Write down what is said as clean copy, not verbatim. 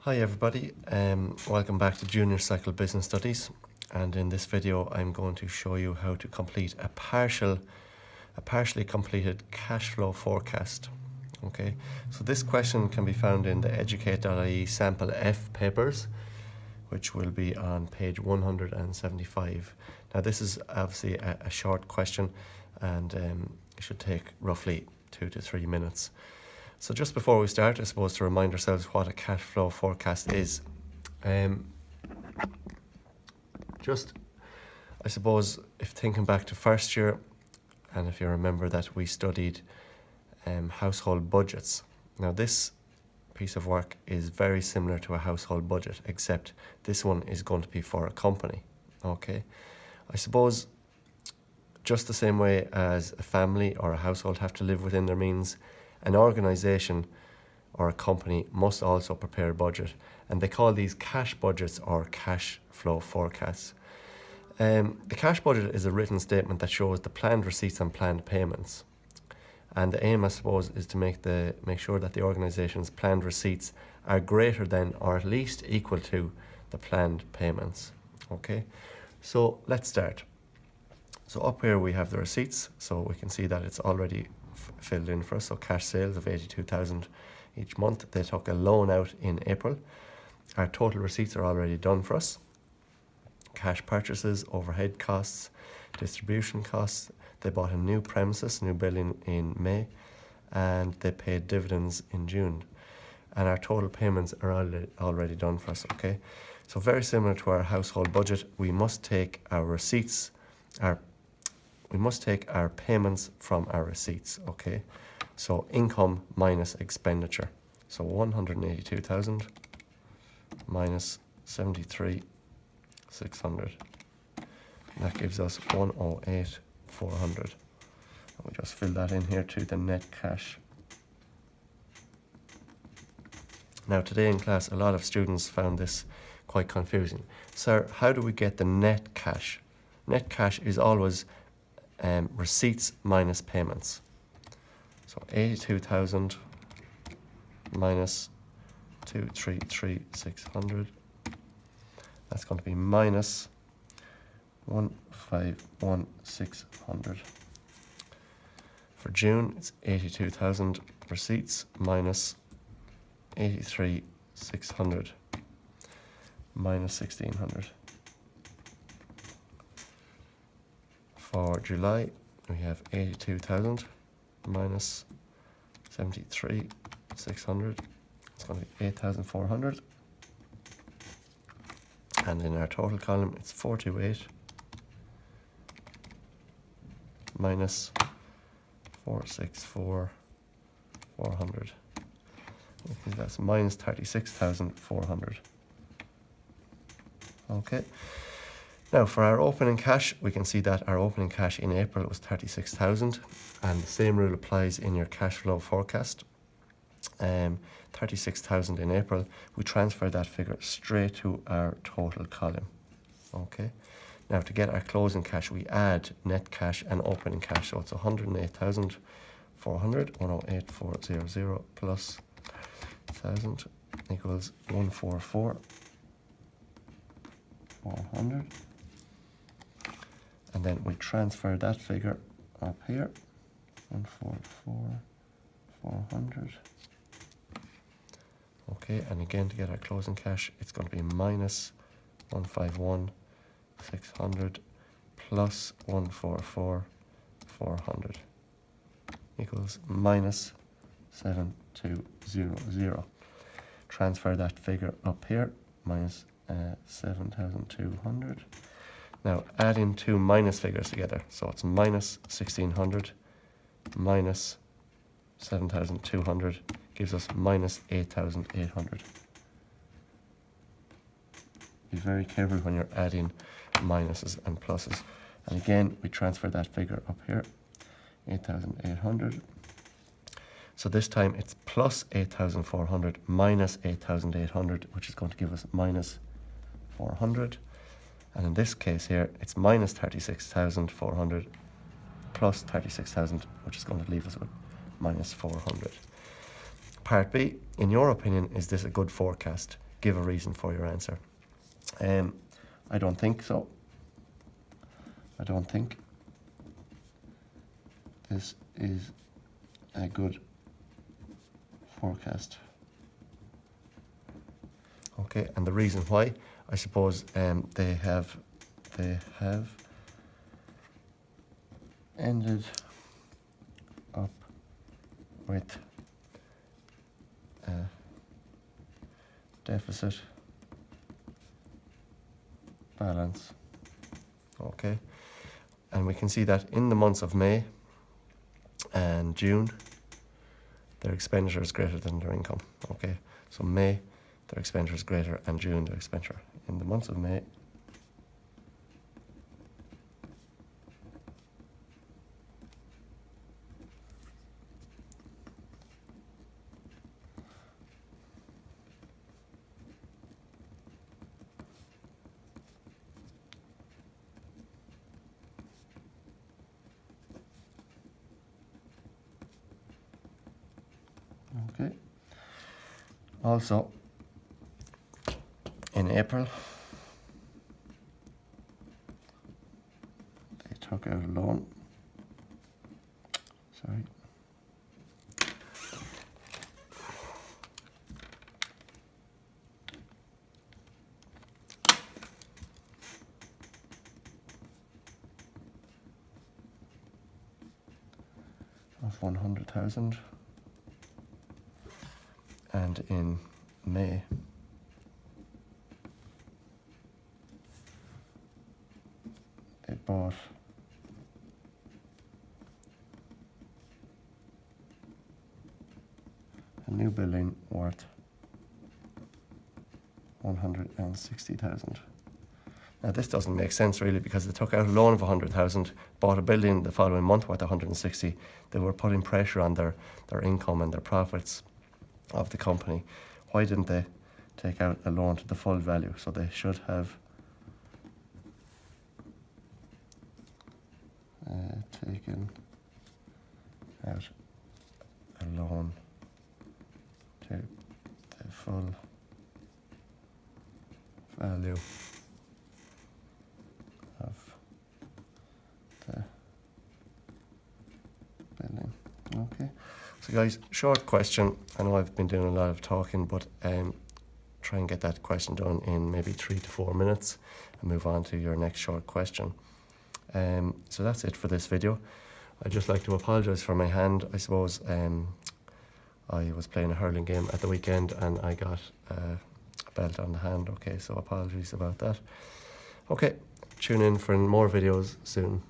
Hi everybody, welcome back to Junior Cycle Business Studies, and in this video I'm going to show you how to complete a partially completed cash flow forecast. Okay, so this question can be found in the Educate.ie Sample F papers, which will be on page 175. Now this is obviously a short question, and it should take roughly 2 to 3 minutes. So just before we start, I suppose to remind ourselves what a cash flow forecast is. I suppose if thinking back to first year, and if you remember that we studied household budgets. Now this piece of work is very similar to a household budget, except this one is going to be for a company. Okay, I suppose just the same way as a family or a household have to live within their means, an organisation or a company must also prepare a budget, and they call these cash budgets or cash flow forecasts. The cash budget is a written statement that shows the planned receipts and planned payments, and the aim, I suppose, is to make sure that the organisation's planned receipts are greater than or at least equal to the planned payments. Okay, so let's start. So up here we have the receipts, so we can see that it's already filled in for us. So cash sales of 82,000 each month. They took a loan out in April. Our total receipts are already done for us. Cash purchases, overhead costs, distribution costs. They bought a new premises, new building in May, and they paid dividends in June. And our total payments are already done for us. Okay, so very similar to our household budget, we must take our receipts, we must take our payments from our receipts. Okay, so income minus expenditure. So 182,000 minus 73,600. That gives us 108,400. We just fill that in here to the net cash. Now today in class, a lot of students found this quite confusing. Sir, how do we get the net cash? Net cash is always receipts minus payments. So 82,000 minus 233,600. That's going to be minus 151,600. For June, it's 82,000 receipts minus 83,600 minus 1,600. For July, we have 82,000 minus 73,600. It's going to be 8,400. And in our total column, it's 428 minus 464,400. I think that's minus 36,400. Okay. Now for our opening cash, we can see that our opening cash in April was 36,000, and the same rule applies in your cash flow forecast. 36,000 in April, we transfer that figure straight to our total column. Okay. Now to get our closing cash, we add net cash and opening cash, so it's 108,400, 108,400 plus 1,000 equals 144,400. And then we transfer that figure up here, 144,400. Okay, and again to get our closing cash, it's going to be minus 151,600 plus 144,400 equals minus 7,200. Transfer that figure up here, minus 7,200. Now add in two minus figures together, so it's minus 1,600 minus 7,200 gives us minus 8,800. Be very careful when you're adding minuses and pluses. And again, we transfer that figure up here, 8,800. So this time it's plus 8,400 minus 8,800, which is going to give us minus 400. And in this case here, it's minus 36,400 plus 36,000, which is going to leave us with minus 400. Part B, in your opinion, is this a good forecast? give a reason for your answer. I don't think so. I don't think this is a good forecast. Okay, and the reason why, I suppose, they have ended up with a deficit balance. Okay, and we can see that in the months of May and June, their expenditure is greater than their income. Okay, so May, their expenditure is greater, and June, their expenditure. In the months of May okay. Also, in April, they took out a loan. Sorry. Of 100,000, and in May they bought a new building worth 160,000. Now this doesn't make sense really, because they took out a loan of 100,000, bought a building the following month worth 160. They were putting pressure on their income and their profits of the company. Why didn't they take out a loan to the full value? So they should have taken out a loan to the full value of the building. Okay, so guys, short question. I know I've been doing a lot of talking, but try and get that question done in maybe 3 to 4 minutes and move on to your next short question. So that's it for this video. I'd just like to apologise for my hand. I suppose I was playing a hurling game at the weekend and I got a belt on the hand. Okay, so apologies about that. Okay, tune in for more videos soon.